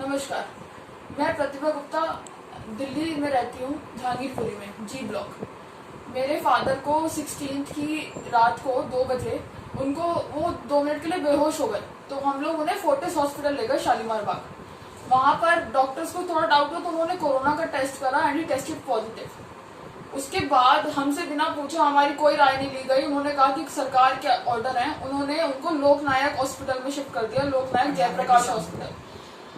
नमस्कार, मैं प्रतिभा गुप्ता दिल्ली में रहती हूँ, जहांगीरपुरी में जी ब्लॉक। मेरे फादर को 16 की रात को 2 बजे उनको वो 2 मिनट के लिए बेहोश हो गए, तो हम लोग उन्हें फोर्टिस हॉस्पिटल ले गए शालीमार बाग। वहां पर डॉक्टर्स को थोड़ा डाउट हुआ तो उन्होंने कोरोना का टेस्ट करा एंड ही टेस्टेड पॉजिटिव। उसके बाद हमसे बिना पूछे हमारी कोई राय नहीं ली गई। उन्होंने कहा कि सरकार के ऑर्डर है, उन्होंने उनको लोकनायक हॉस्पिटल में शिफ्ट कर दिया, लोकनायक जयप्रकाश हॉस्पिटल।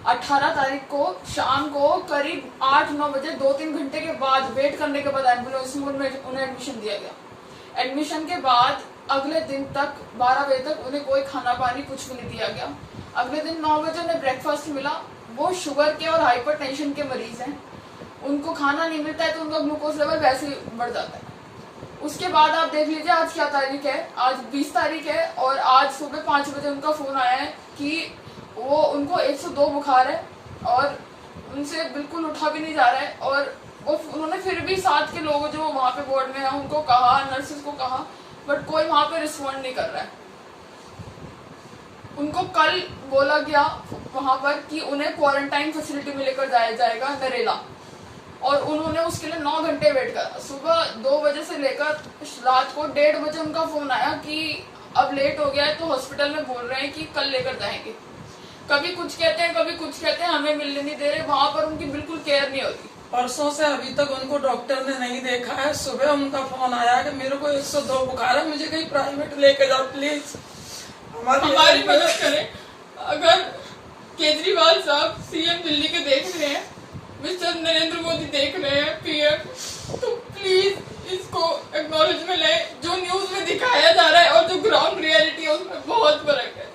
18 तारीख को शाम को करीब 8-9 बजे 2-3 घंटे के बाद वेट करने के बाद एम्बुलेंस में उन्हें एडमिशन दिया गया। एडमिशन के बाद अगले दिन तक 12 बजे तक उन्हें कोई खाना पानी कुछ भी नहीं दिया गया। अगले दिन 9 बजे उन्हें ब्रेकफास्ट मिला। वो शुगर के और हाइपरटेंशन के मरीज हैं, उनको खाना नहीं मिलता है तो उनका ग्लूकोज लेवल वैसे ही बढ़ जाता है। उसके बाद आप देख लीजिए आज क्या तारीख है, आज 20 तारीख है और आज सुबह 5 बजे उनका फोन आया है कि वो उनको 102 बुखार है और उनसे बिल्कुल उठा भी नहीं जा रहा है। और उन्होंने फिर भी साथ के लोग जो वहां पे बोर्ड में है उनको कहा, नर्सेस को कहा, बट कोई वहां पे रिस्पॉन्ड नहीं कर रहा है। उनको कल बोला गया वहां पर कि उन्हें क्वारंटाइन फैसिलिटी में लेकर जाया जाएगा नरेला, और उन्होंने उसके लिए 9 घंटे वेट करा। सुबह 2 बजे से लेकर रात को 1:30 बजे उनका फोन आया कि अब लेट हो गया है, तो हॉस्पिटल में बोल रहे हैं कि कल लेकर जाएंगे। कभी कुछ कहते हैं, कभी कुछ कहते हैं, हमें मिलने नहीं दे रहे। वहां पर उनकी बिल्कुल केयर नहीं होती। परसों से अभी तक उनको डॉक्टर ने नहीं देखा है। सुबह उनका फोन आया कि मेरे को 102 बुखार है, मुझे कहीं प्राइवेट लेके जाओ प्लीज, हमारी मदद करें। अगर केजरीवाल साहब सीएम दिल्ली के देख रहे हैं, मिस्टर नरेंद्र मोदी देख रहे हैं पीएम, तो प्लीज इसको एक्नॉलेज में लें। जो न्यूज में दिखाया जा रहा है और जो ग्राउंड रियलिटी है उसमें बहुत फर्क है।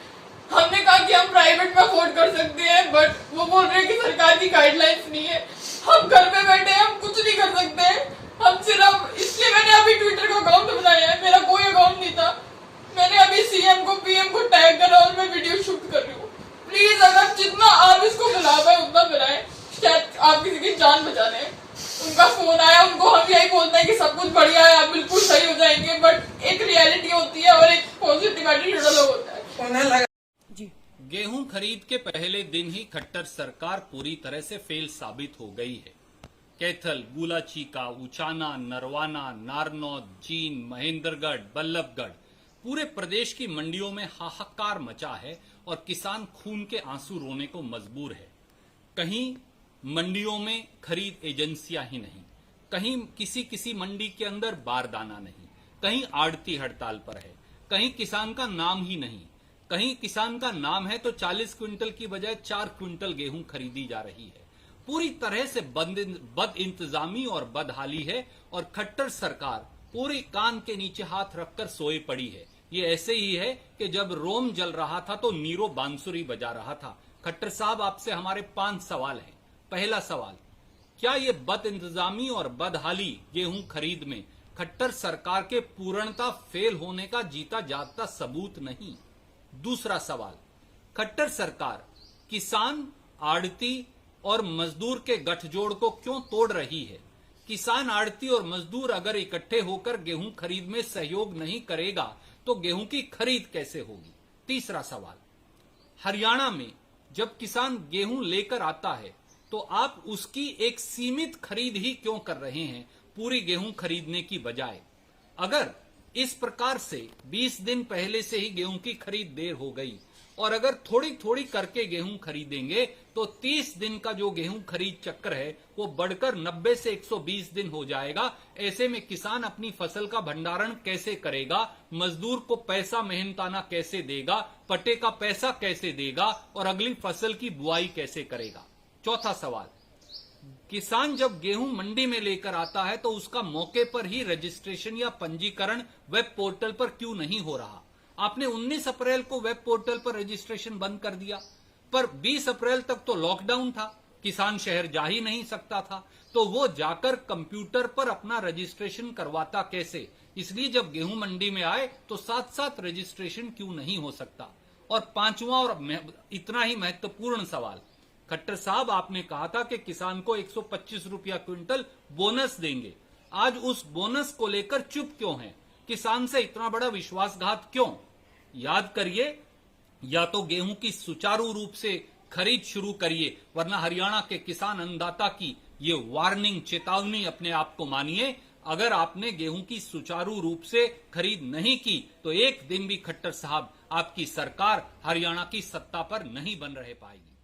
हमने कहा कि हम प्राइवेट में अफोर्ड कर सकते हैं, बट वो बोल रहे हैं कि सरकार की गाइडलाइंस नहीं है। हम घर पे बैठे हैं, हम कुछ नहीं कर सकते। हम सिर्फ इसलिए मैंने अभी ट्विटर का अकाउंट बनाया है, मेरा कोई अकाउंट नहीं था। मैंने अभी सीएम को पीएम को टैग करा और मैं वीडियो शूट कर रही हूँ। प्लीज अगर जितना आप इसको फैलावे उतना फैलाएं, शायद आप किसी की जान बचा लें। उनका फोन आया, उनको हम यही बोलते हैं कि सब कुछ बढ़िया है, आप बिल्कुल सही हो जाएंगे, बट एक रियलिटी होती है और एक पॉजिटिव एटीट्यूड अलग होता है। गेहूं खरीद के पहले दिन ही खट्टर सरकार पूरी तरह से फेल साबित हो गई है। कैथल, गुलाचीका, उचाना, नरवाना, नारनौद, जींद, महेंद्रगढ़, बल्लभगढ़, पूरे प्रदेश की मंडियों में हाहाकार मचा है और किसान खून के आंसू रोने को मजबूर है। कहीं मंडियों में खरीद एजेंसियां ही नहीं, कहीं किसी मंडी के अंदर बारदाना नहीं, कहीं आड़ती हड़ताल पर है, कहीं किसान का नाम ही नहीं, कहीं किसान का नाम है तो 40 क्विंटल की बजाय 4 क्विंटल गेहूं खरीदी जा रही है। पूरी तरह से बद इंतजामी और बदहाली है और खट्टर सरकार पूरी कान के नीचे हाथ रखकर सोए पड़ी है। ये ऐसे ही है कि जब रोम जल रहा था तो नीरो बांसुरी बजा रहा था। खट्टर साहब, आपसे हमारे 5 सवाल हैं। पहला सवाल, क्या ये बद इंतजामी और बदहाली गेहूं खरीद में खट्टर सरकार के पूर्णता फेल होने का जीता जागता सबूत नहीं? दूसरा सवाल, खट्टर सरकार किसान, आड़ती और मजदूर के गठजोड़ को क्यों तोड़ रही है? किसान, आड़ती और मजदूर अगर इकट्ठे होकर गेहूं खरीद में सहयोग नहीं करेगा तो गेहूं की खरीद कैसे होगी? तीसरा सवाल, हरियाणा में जब किसान गेहूं लेकर आता है तो आप उसकी एक सीमित खरीद ही क्यों कर रहे हैं, पूरी गेहूं खरीदने की बजाय? अगर इस प्रकार से 20 दिन पहले से ही गेहूं की खरीद देर हो गई और अगर थोड़ी थोड़ी करके गेहूं खरीदेंगे तो 30 दिन का जो गेहूं खरीद चक्र है वो बढ़कर 90 से 120 दिन हो जाएगा। ऐसे में किसान अपनी फसल का भंडारण कैसे करेगा, मजदूर को पैसा मेहनताना कैसे देगा, पट्टे का पैसा कैसे देगा और अगली फसल की बुआई कैसे करेगा? चौथा सवाल, किसान जब गेहूं मंडी में लेकर आता है तो उसका मौके पर ही रजिस्ट्रेशन या पंजीकरण वेब पोर्टल पर क्यों नहीं हो रहा? आपने 19 अप्रैल को वेब पोर्टल पर रजिस्ट्रेशन बंद कर दिया, पर 20 अप्रैल तक तो लॉकडाउन था, किसान शहर जा ही नहीं सकता था, तो वो जाकर कंप्यूटर पर अपना रजिस्ट्रेशन करवाता कैसे? इसलिए जब गेहूं मंडी में आए तो साथ साथ रजिस्ट्रेशन क्यों नहीं हो सकता? और पांचवा और इतना ही महत्वपूर्ण सवाल, खट्टर साहब, आपने कहा था कि किसान को 125 रुपया क्विंटल बोनस देंगे। आज उस बोनस को लेकर चुप क्यों हैं? किसान से इतना बड़ा विश्वासघात क्यों? याद करिए, या तो गेहूं की सुचारू रूप से खरीद शुरू करिए, वरना हरियाणा के किसान अन्नदाता की ये वार्निंग, चेतावनी अपने आप को मानिए। अगर आपने गेहूं की सुचारू रूप से खरीद नहीं की तो एक दिन भी खट्टर साहब आपकी सरकार हरियाणा की सत्ता पर नहीं बन रह पाएगी।